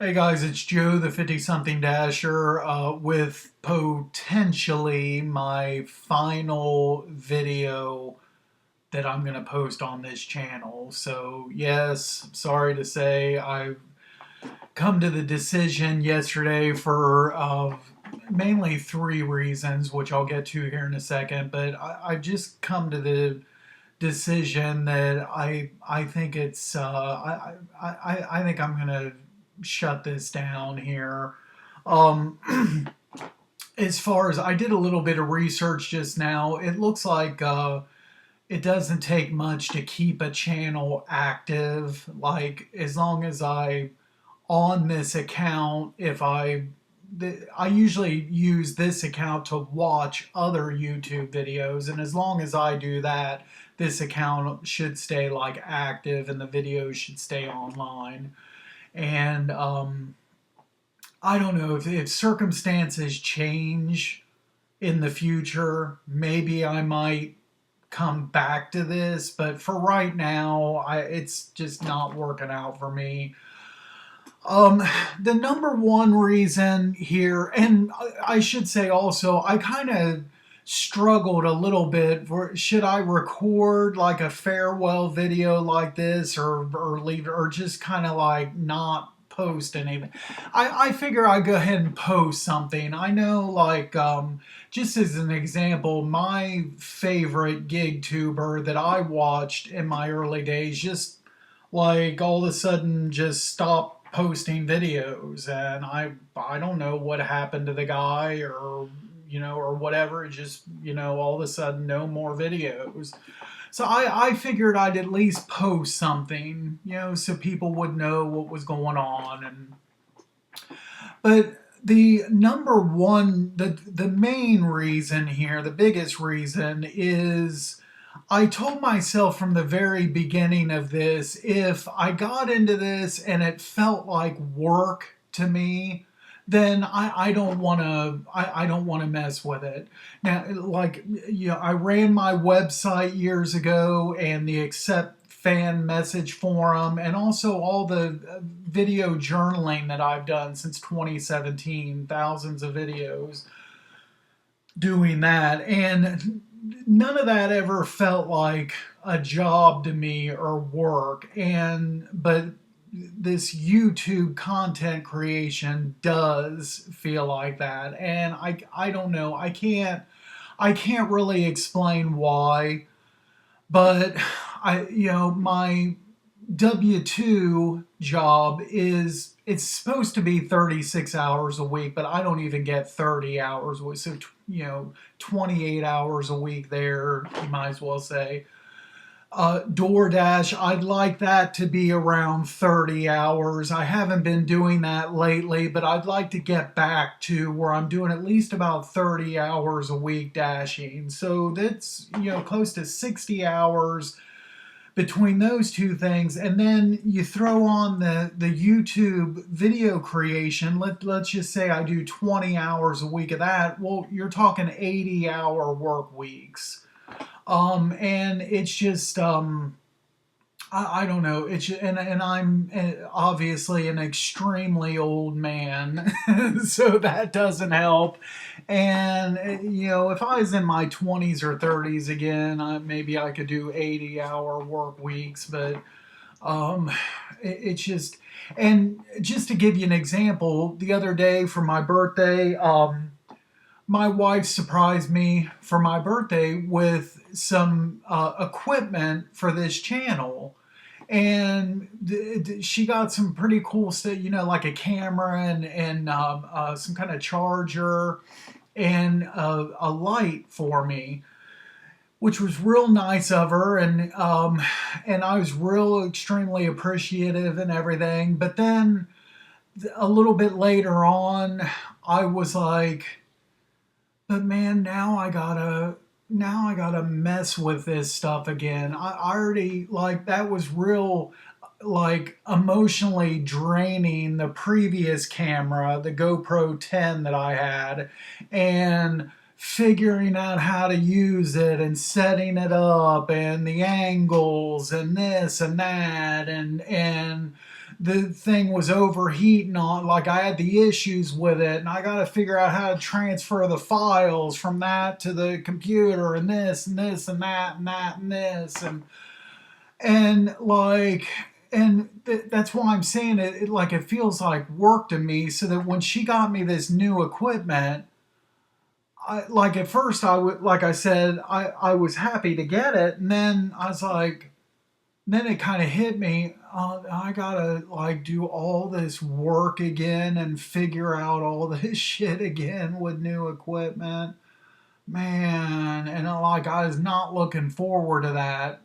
Hey guys, it's Joe, the 50 something Dasher, with potentially my final video that I'm going to post on this channel. So, yes, sorry to say, I've come to the decision yesterday for mainly three reasons, which I'll get to here in a second. But I've just come to the decision that I think it's I think I'm gonna shut this down here. Um, as far as I did a little bit of research just now, it looks like it doesn't take much to keep a channel active. Like as long as I on this account, if I usually use this account to watch other YouTube videos, and as long as I do that, this account should stay like active and the videos should stay online. And I don't know if circumstances change in the future, maybe I might come back to this, but for right now, it's just not working out for me. Um, the number one reason here, and I should say also, I kind of struggled a little bit for should I record like a farewell video like this or leave it or just kind of like not post anything. I figure I go ahead and post something. I know like just as an example, my favorite gig tuber that I watched in my early days just like all of a sudden just stopped posting videos, and I don't know what happened to the guy or or whatever. It just all of a sudden no more videos. So I figured I'd at least post something, so people would know what was going on. And but the number one, the main reason here, the biggest reason is I told myself from the very beginning of this, if I got into this and it felt like work to me, then I don't want to I don't want to mess with it. Now, like I ran my website years ago and the accept fan message forum and also all the video journaling that I've done since 2017, thousands of videos doing that, and none of that ever felt like a job to me or work. And but this YouTube content creation does feel like that, and I don't know, I can't really explain why, but my W-2 job is it's supposed to be 36 hours a week, but I don't even get 30 hours a week. So, 28 hours a week there, you might as well say. DoorDash, I'd like that to be around 30 hours. I haven't been doing that lately, but I'd like to get back to where I'm doing at least about 30 hours a week dashing. So that's, close to 60 hours between those two things. And then you throw on the YouTube video creation. Let's just say I do 20 hours a week of that. Well, you're talking 80-hour work weeks. And it's just I don't know. It's and I'm obviously an extremely old man, so that doesn't help. And if I was in my 20s or 30s again, maybe I could do 80-hour work weeks. But um, it's just, and just to give you an example, the other day for my birthday, my wife surprised me for my birthday with some equipment for this channel. And she got some pretty cool stuff, like a camera and some kind of charger and a light for me, which was real nice of her. And I was real extremely appreciative and everything. But then a little bit later on, I was like, but man, now I gotta mess with this stuff again. I already like that was real like emotionally draining the previous camera, the GoPro 10 that I had, and figuring out how to use it and setting it up and the angles and this and that and the thing was overheating on, like I had the issues with it, and I got to figure out how to transfer the files from that to the computer, and this and this and that and that and this, and like, and that's why I'm saying it, like it feels like work to me. So that when she got me this new equipment, like at first I would, like I said, I was happy to get it, and then I was like, then it kind of hit me. I gotta like do all this work again and figure out all this shit again with new equipment, man. And like I was not looking forward to that.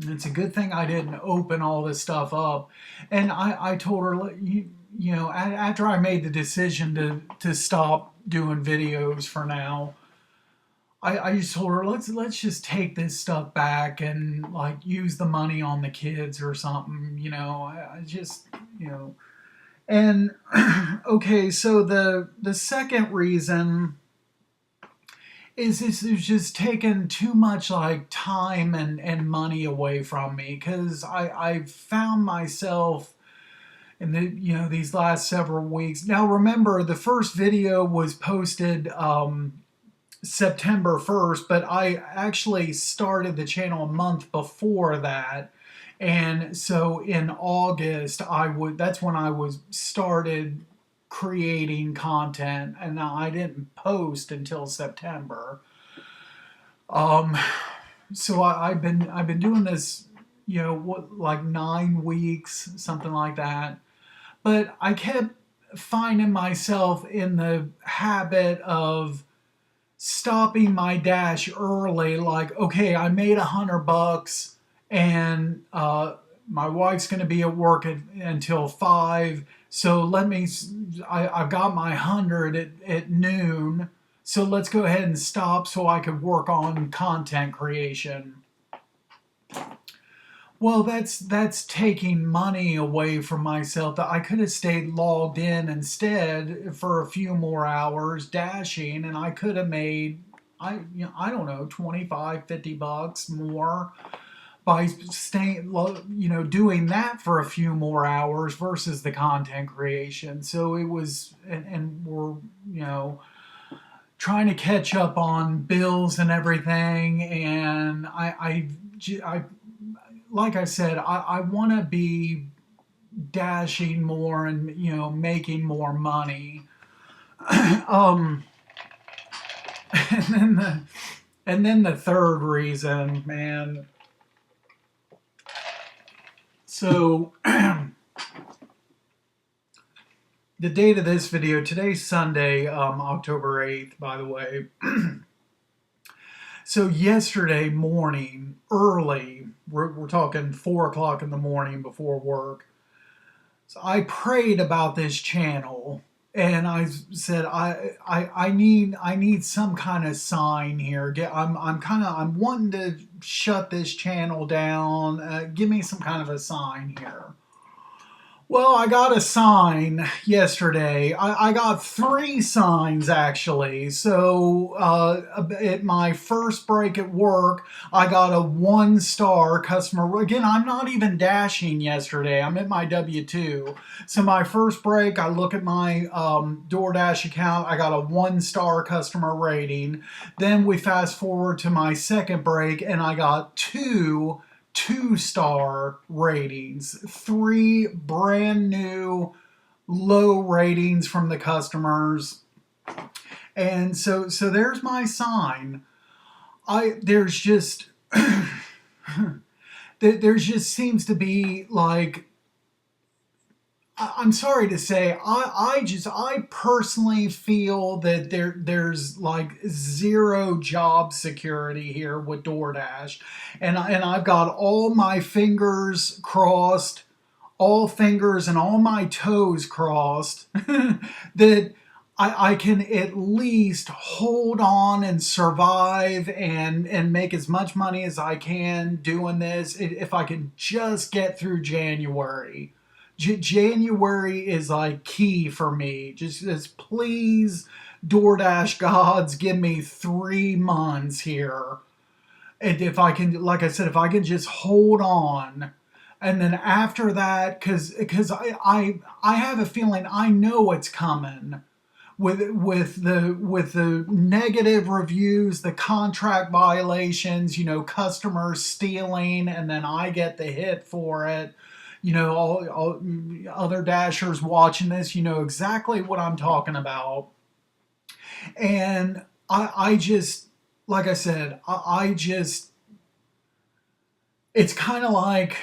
It's a good thing I didn't open all this stuff up. And I told her, you know, after I made the decision to stop doing videos for now, I just told her, let's just take this stuff back and like use the money on the kids or something, you know. I just, you know. And okay, so the second reason is this is just taking too much like time and money away from me, because I've found myself in the, you know, these last several weeks. Now remember, the first video was posted September 1st, but I actually started the channel a month before that. And so in August, that's when I was started creating content, and I didn't post until September. So I've been doing this, you know, what, like 9 weeks, something like that. But I kept finding myself in the habit of stopping my dash early. Like, okay, I made $100, and my wife's going to be at work until 5. So I've got my 100 at noon. So let's go ahead and stop so I could work on content creation. Well, that's taking money away from myself. That I could have stayed logged in instead for a few more hours dashing, and I could have made, I don't know, 25, $50 more by staying, you know, doing that for a few more hours versus the content creation. So it was, and we're, you know, trying to catch up on bills and everything, and I like I said, I want to be dashing more and, you know, making more money. um, and then the third reason, man. So the date of this video, today's Sunday, October 8th, by the way. So yesterday morning, early, we're talking 4 o'clock in the morning before work. So I prayed about this channel, and I said I need some kind of sign here. I'm wanting to shut this channel down. Give me some kind of a sign here. Well, I got a sign yesterday. I got 3 signs, actually. So at my first break at work, I got a 1-star customer. Again, I'm not even dashing yesterday. I'm at my W-2. So my first break, I look at my DoorDash account. I got a 1-star customer rating. Then we fast forward to my second break, and I got 2-star ratings, 3 brand new low ratings from the customers. And so there's my sign. There's just seems to be like, I'm sorry to say, I personally feel that there's like zero job security here with DoorDash, and I've got all my fingers crossed, all fingers and all my toes crossed that I can at least hold on and survive and make as much money as I can doing this, if I can just get through January. January is like key for me. Just please, DoorDash gods, give me 3 months here. And if I can, like I said, if I can just hold on And then after that, because I have a feeling I know what's coming with the negative reviews, the contract violations, customers stealing, and then I get the hit for it. All other dashers watching this, exactly what I'm talking about. And I just, like I said, I just, it's kind of like,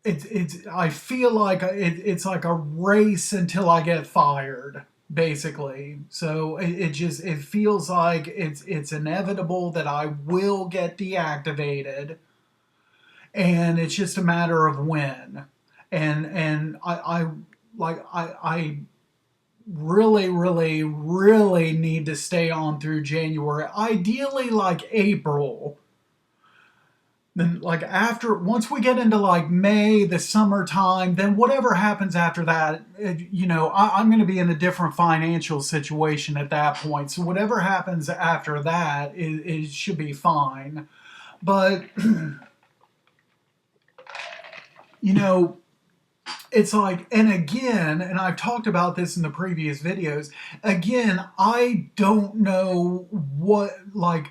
I feel like it's like a race until I get fired, basically. So it feels like it's inevitable that I will get deactivated, and it's just a matter of when. And I really, really, really need to stay on through January. Ideally, like April. Then, like, after, once we get into like May, the summertime, then whatever happens after that, I'm going to be in a different financial situation at that point. So whatever happens after that, it should be fine. But you know, it's like, and again, and I've talked about this in the previous videos, again, I don't know what, like,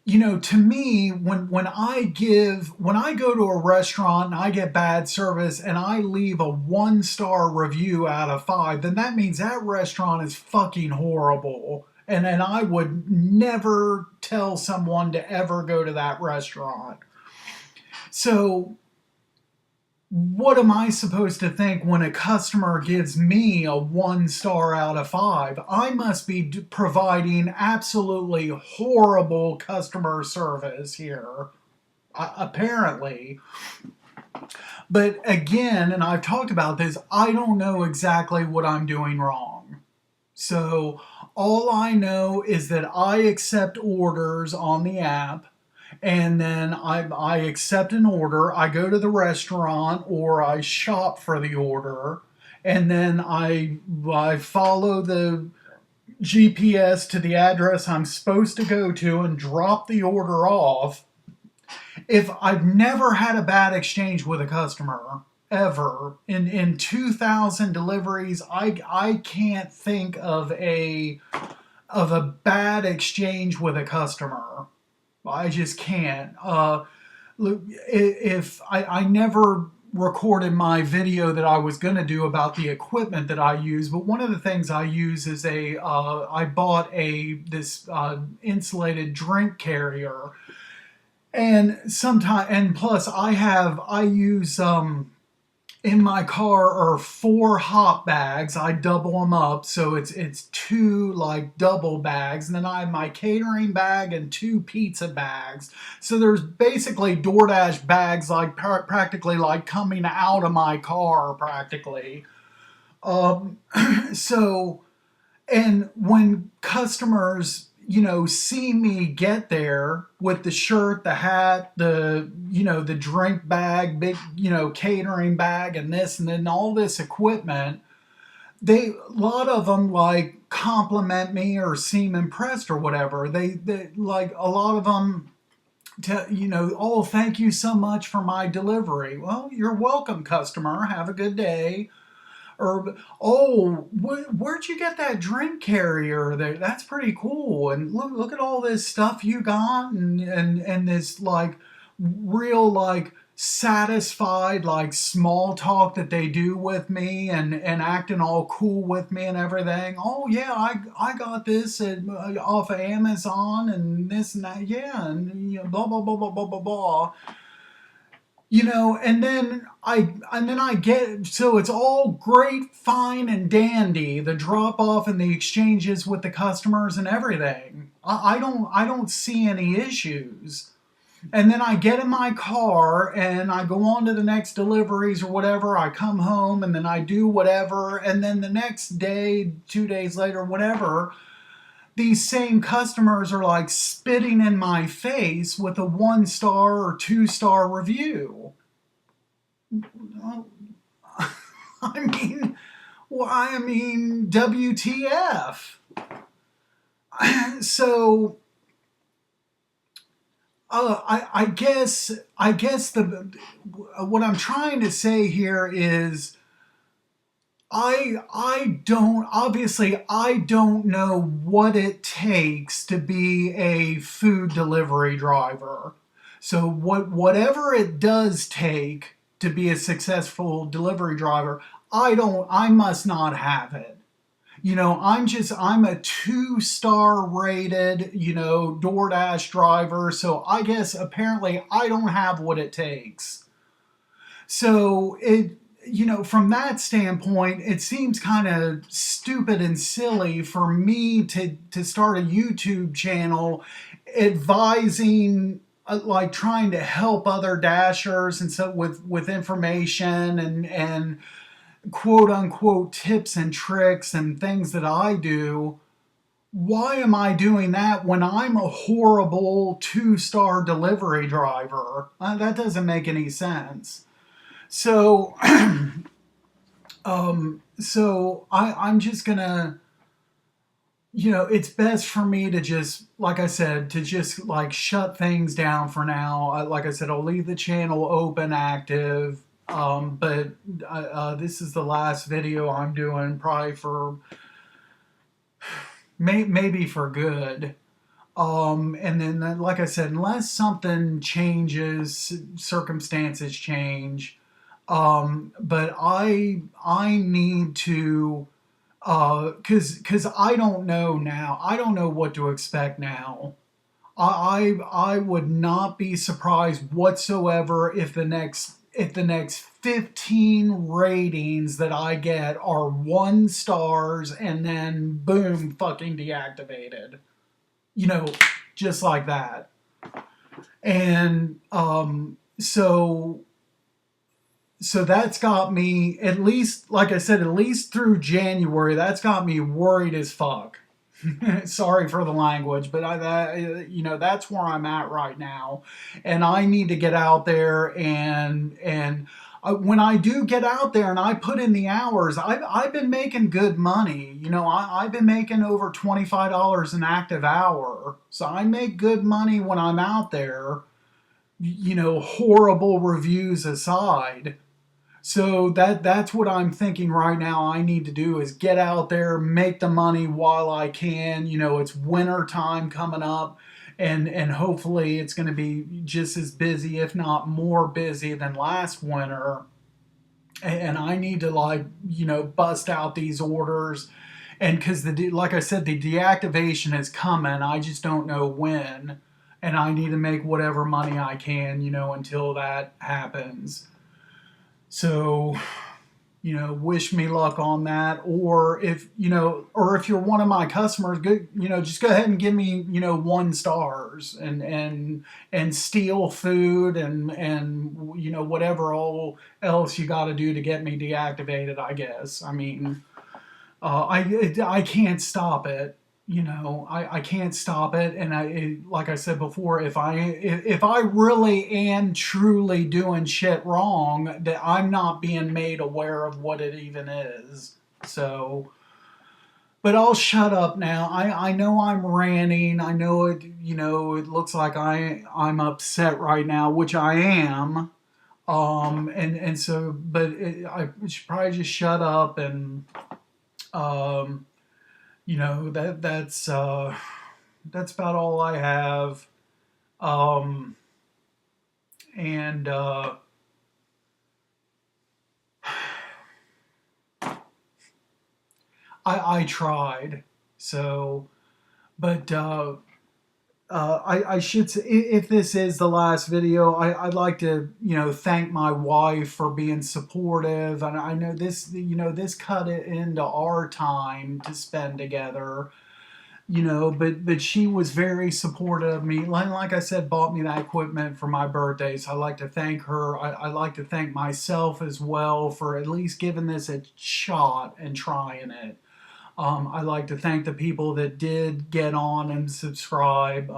to me, when I go to a restaurant and I get bad service and I leave a 1-star review out of 5, then that means that restaurant is fucking horrible. And I would never tell someone to ever go to that restaurant. So what am I supposed to think when a customer gives me a 1-star out of 5? I must be providing absolutely horrible customer service here, apparently. But again, and I've talked about this, I don't know exactly what I'm doing wrong. So all I know is that I accept orders on the app, and then I accept an order. I go to the restaurant or I shop for the order, and then I follow the GPS to the address I'm supposed to go to and drop the order off. If I've never had a bad exchange with a customer ever in 2,000 deliveries, I can't think of a bad exchange with a customer. I just can't. If I never recorded my video that I was going to do about the equipment that I use, but one of the things I use is I bought this insulated drink carrier, and plus I use in my car are 4 hot bags. I double them up, so it's 2 like double bags, and then I have my catering bag and 2 pizza bags. So there's basically DoorDash bags, like practically like coming out of my car practically. So, and when customers see me get there with the shirt, the hat, the drink bag, big, catering bag, and this, and then all this equipment, a lot of them like compliment me or seem impressed or whatever. They like, a lot of them oh, thank you so much for my delivery. Well, you're welcome, customer. Have a good day. Or, oh, where'd you get that drink carrier there? That's pretty cool. And look at all this stuff you got, and this like real like satisfied like small talk that they do with me, and acting all cool with me and everything. Oh yeah, I got this off of Amazon and this and that. Yeah, and blah blah blah blah blah blah blah. And then I get, so it's all great, fine, and dandy, the drop off and the exchanges with the customers and everything. I don't see any issues. And then I get in my car and I go on to the next deliveries or whatever. I come home and then I do whatever, and then the next day, 2 days later, whatever, these same customers are like spitting in my face with a 1-star or 2-star review. I mean, WTF? So, I guess what I'm trying to say here is I don't, obviously I don't know what it takes to be a food delivery driver. So whatever it does take to be a successful delivery driver, I must not have it. I'm a 2-star rated, DoorDash driver. So I guess apparently I don't have what it takes. So from that standpoint, it seems kind of stupid and silly for me to start a YouTube channel advising, like trying to help other dashers and so with information and quote unquote tips and tricks and things that I do. Why am I doing that when I'm a horrible 2-star delivery driver? That doesn't make any sense. So, I'm just gonna, it's best for me to just, like I said, to just like shut things down for now. Like I said, I'll leave the channel open, active. But this is the last video I'm doing, probably for maybe for good. And then, like I said, unless something changes, circumstances change. But I need to, cause I don't know now. I don't know what to expect now. I would not be surprised whatsoever if the next 15 ratings that I get are 1 stars and then boom, fucking deactivated. Just like that. And so that's got me, at least, like I said, at least through January, that's got me worried as fuck. Sorry for the language, but that's where I'm at right now, and I need to get out there and when I do get out there and I put in the hours, I've been making good money. I've been making over $25 an active hour, so I make good money when I'm out there. Horrible reviews aside. So that's what I'm thinking right now. I need to do is get out there, make the money while I can. It's winter time coming up, and hopefully it's going to be just as busy, if not more busy than last winter. And I need to bust out these orders, and because like I said, the deactivation is coming. I just don't know when, and I need to make whatever money I can, until that happens. So, wish me luck on that. Or if you're one of my customers, good, just go ahead and give me, 1 stars and steal food and whatever else you got to do to get me deactivated, I guess. I mean, I can't stop it. I can't stop it, and like I said before, if I really am truly doing shit wrong, that I'm not being made aware of what it even is. So, but I'll shut up now. I know I'm ranting. I know it. It looks like I'm upset right now, which I am. And so, but I should probably just shut up and that's about all I have. And I tried. So, but I should say, if this is the last video, I'd like to, thank my wife for being supportive. And I know this cut it into our time to spend together, but she was very supportive of me. Like I said, bought me that equipment for my birthday. So I like to thank her. I like to thank myself as well for at least giving this a shot and trying it. I'd like to thank the people that did get on and subscribe.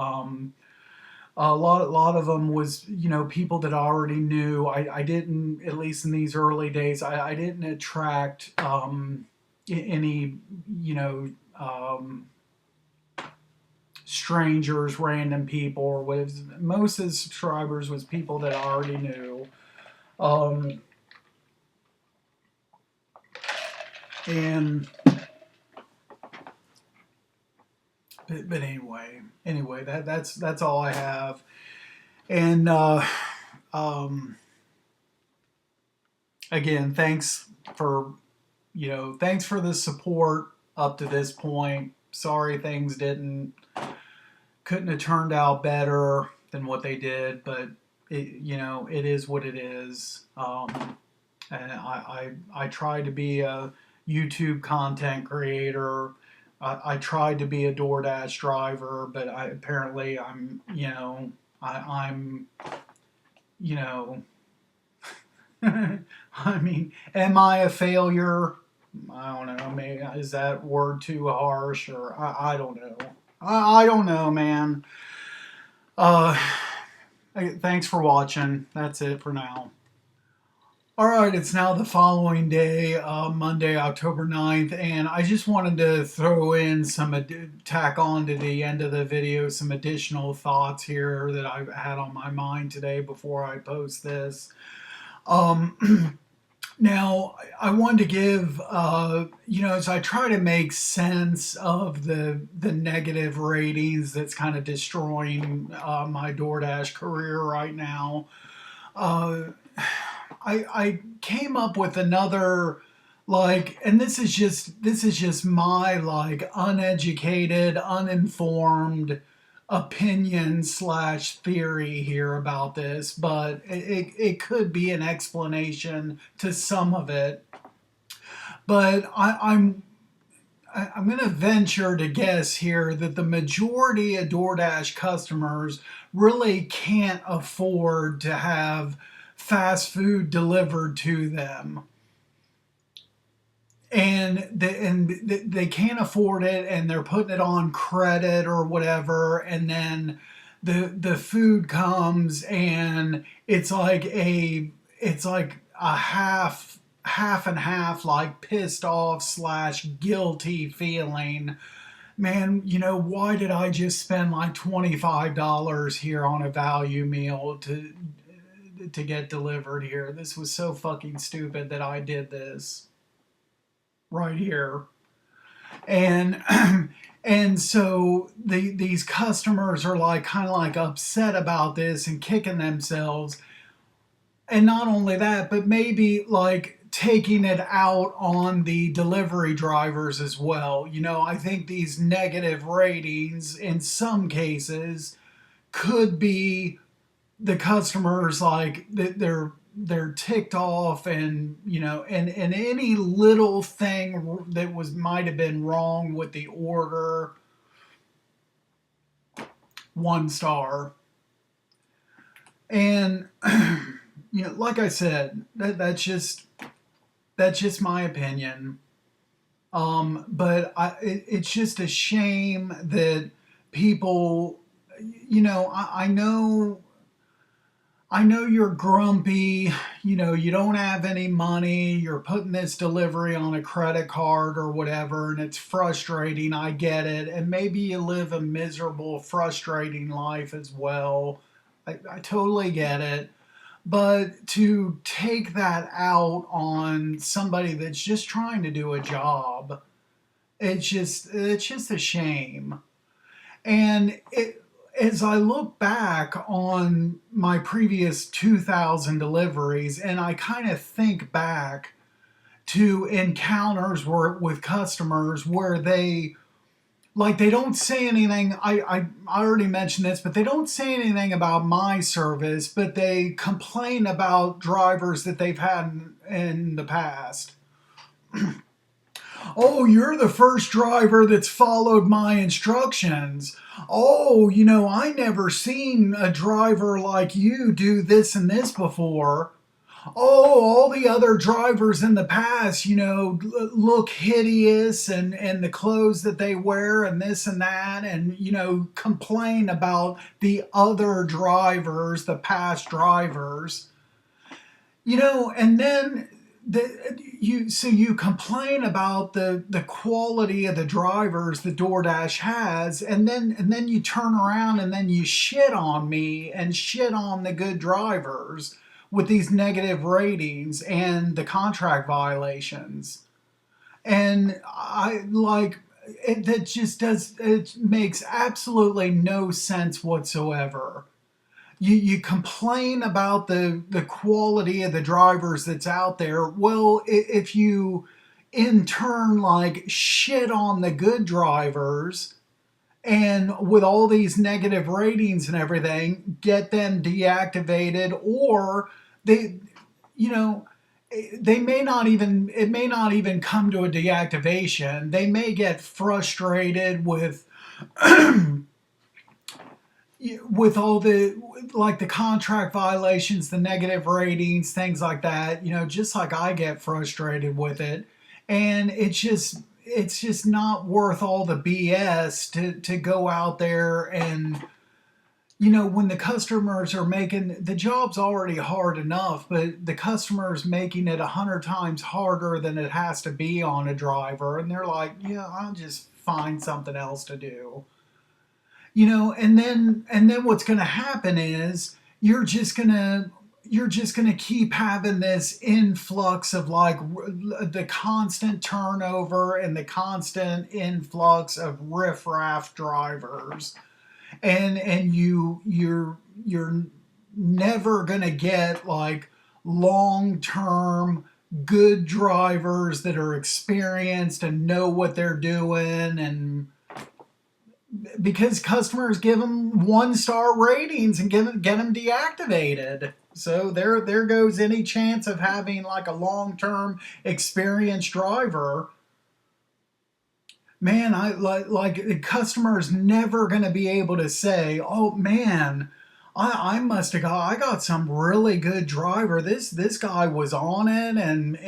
A lot of them was, people that I already knew. I didn't, at least in these early days, I didn't attract any, strangers, random people. Or most of the subscribers was people that I already knew. Um, and but anyway, that's all I have. And um, again, thanks for the support up to this point. Sorry things couldn't have turned out better than what they did, but it is what it is. And I try to be a YouTube content creator. I tried to be a DoorDash driver, but apparently I'm you know I mean, am I a failure? I don't know. Maybe is that word too harsh, or I don't know. I don't know, man. Uh, Thanks for watching. That's it for now. All right, it's now the following day, Monday, October 9th, and I just wanted to throw in tack on to the end of the video some additional thoughts here that I've had on my mind today before I post this. Now, I wanted to give, as I try to make sense of the negative ratings that's kind of destroying my DoorDash career right now. I came up with another, and this is just my uneducated, uninformed opinion slash theory here about this, but it could be an explanation to some of it. But I'm going to venture to guess here that the majority of DoorDash customers really can't afford to have fast food delivered to them. And they can't afford it, and they're putting it on credit or whatever, and then the food comes and it's like a half and half, like pissed off slash guilty feeling. Man, why did I just spend like $25 here on a value meal to get delivered here? This was so fucking stupid that I did this right here. And and so these customers are kind of upset about this and kicking themselves. And not only that, but maybe taking it out on the delivery drivers as well. I think these negative ratings in some cases could be the customers they're ticked off, and and any little thing that might have been wrong with the order, 1 star. And like I said, that's just my opinion. But it's just a shame that people, I know you're grumpy, you don't have any money, you're putting this delivery on a credit card or whatever, and it's frustrating. I get it. And maybe you live a miserable, frustrating life as well. I totally get it. But to take that out on somebody that's just trying to do a job, it's just a shame. And as I look back on my previous 2,000 deliveries, and I kind of think back to encounters with customers where they don't say anything. I already mentioned this, but they don't say anything about my service, but they complain about drivers that they've had in the past. Oh, you're the first driver that's followed my instructions. Oh, I never seen a driver like you do this and this before. Oh, all the other drivers in the past, look hideous, and the clothes that they wear and this and that, and, complain about the other drivers, the past drivers. And then you complain about the quality of the drivers that DoorDash has, and then you turn around and then you shit on me and shit on the good drivers. with these negative ratings and the contract violations. And I like it, that just does, it makes absolutely no sense whatsoever. You complain about the quality of the drivers that's out there. Well, if you in turn like shit on the good drivers, and with all these negative ratings and everything, get them deactivated, or they, you know, they may not even, it may not even come to a deactivation. They may get frustrated with all the, like the contract violations, the negative ratings, things like that, just like I get frustrated with it. And it's just not worth all the BS to go out there and, when the customers are making the job's already hard enough, but the customer's making it 100 times harder than it has to be on a driver, and they're like, yeah, I'll just find something else to do. And then what's going to happen is you're just going to keep having this influx of like the constant turnover and the constant influx of riffraff drivers, and you're never going to get like long-term good drivers that are experienced and know what they're doing, and because customers give them 1-star ratings and get them deactivated. So there goes any chance of having like a long-term experienced driver. Man, I like the customer's never going to be able to say, "Oh man, I must have got, I got some really good driver. This guy was on it, and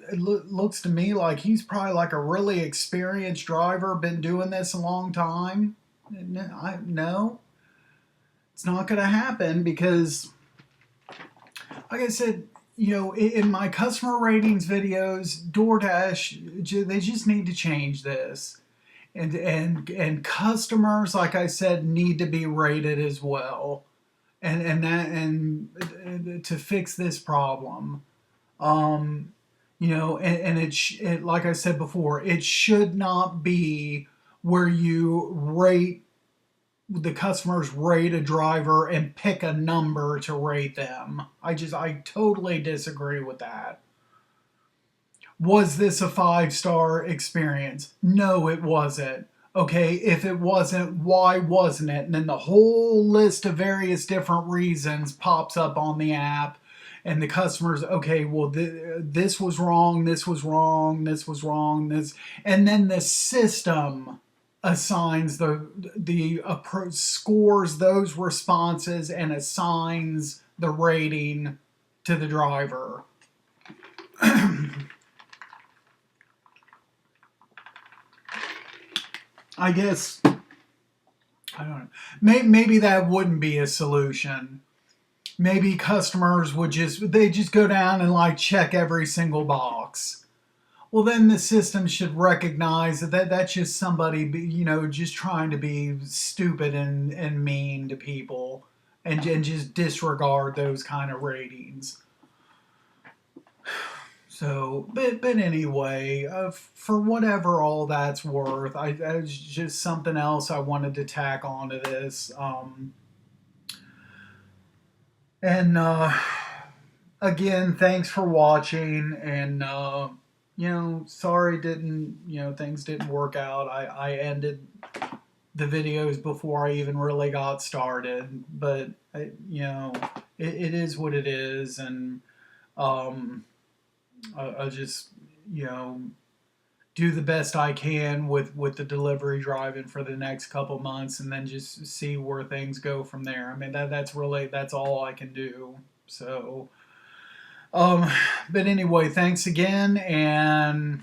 it looks to me like he's probably like a really experienced driver, been doing this a long time." No, it's not going to happen, because, like I said, in my customer ratings videos, DoorDash, they just need to change this. And customers, like I said, need to be rated as well, and to fix this problem. And like I said before, it should not be where you rate the customers rate a driver and pick a number to rate them. I totally disagree with that. Was this a 5-star experience? No, it wasn't. Okay, if it wasn't, why wasn't it? And then the whole list of various different reasons pops up on the app, and the customers, okay, well, this was wrong, this was wrong, this was wrong, this, and then the system assigns scores those responses and assigns the rating to the driver. I guess, I don't know. Maybe that wouldn't be a solution. Maybe customers would just go down and like check every single box. Well, then the system should recognize that's just somebody, just trying to be stupid and mean to people, and just disregard those kind of ratings. So, but anyway, for whatever all that's worth, I was just something else I wanted to tack onto this. And again, thanks for watching. And sorry things didn't work out. I ended the videos before I even really got started. But it is what it is, and I'll just, do the best I can with the delivery driving for the next couple months, and then just see where things go from there. I mean, that's all I can do. So, but anyway, thanks again, and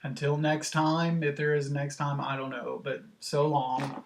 until next time, if there is a next time, I don't know, but so long.